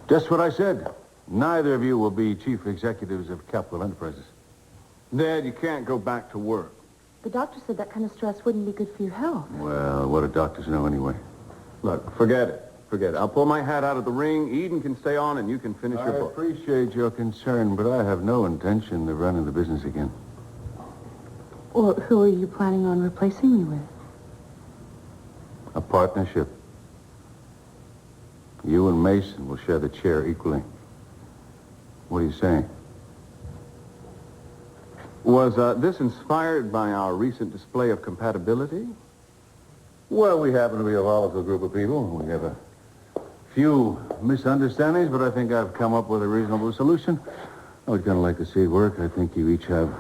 Just what I said. Neither of you will be chief executives of Capital Enterprises. Dad, you can't go back to work. The doctor said that kind of stress wouldn't be good for your health. Well, what do doctors know anyway? Look, forget it. Forget it. I'll pull my hat out of the ring. Eden can stay on, and you can finish your I book. appreciate your concern, but I have no intention of running the business again. Well, who are you planning on replacing me with? A partnership. You and Mason will share the chair equally. What are you saying? Was this inspired by our recent display of compatibility? Well, we happen to be a volatile group of people. We have a few misunderstandings, but I think I've come up with a reasonable solution. I would kind of like to see it work. I think you each have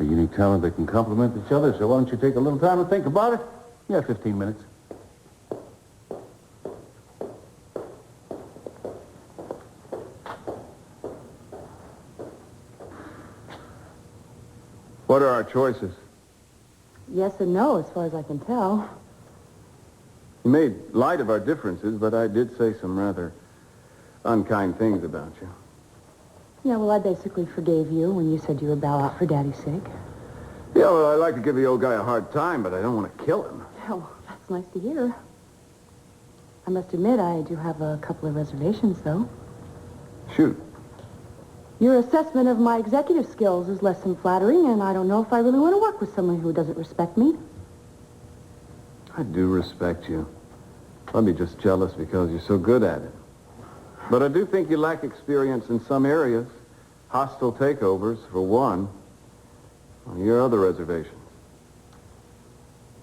a unique talent that can complement each other, so why don't you take a little time to think about it? Yeah, 15 minutes. What are our choices? Yes and no, as far as I can tell. You made light of our differences, but I did say some rather unkind things about you. Yeah, well, I basically forgave you when you said you would bow out for Daddy's sake. Yeah, well, I like to give the old guy a hard time, but I don't want to kill him. Oh, that's nice to hear. I must admit, I do have a couple of reservations, though. Shoot. Your assessment of my executive skills is less than flattering, and I don't know if I really want to work with someone who doesn't respect me. I do respect you. I'd be just jealous because you're so good at it. But I do think you lack experience in some areas. Hostile takeovers, for one. Your other reservations.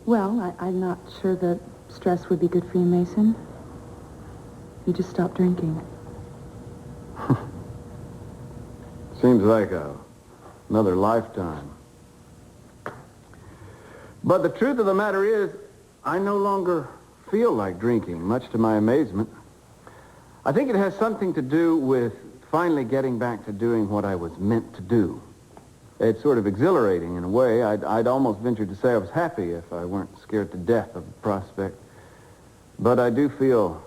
Well, I'm not sure that stress would be good for you, Mason. You just stopped drinking. Seems like another lifetime. But the truth of the matter is, I no longer feel like drinking, much to my amazement. I think it has something to do with finally getting back to doing what I was meant to do. It's sort of exhilarating in a way. I'd almost ventured to say I was happy if I weren't scared to death of the prospect. But I do feel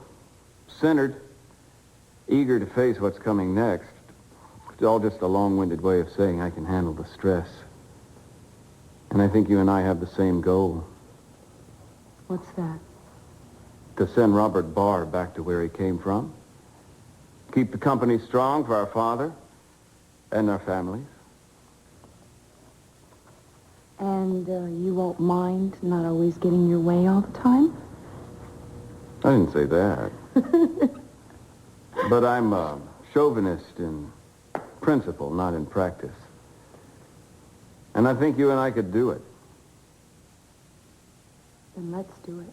centered, eager to face what's coming next. It's all just a long-winded way of saying I can handle the stress. And I think you and I have the same goal. What's that? To send Robert Barr back to where he came from. Keep the company strong for our father and our families. And you won't mind not always getting your way all the time? I didn't say that. But I'm a chauvinist in principle, not in practice. And I think you and I could do it. Then let's do it.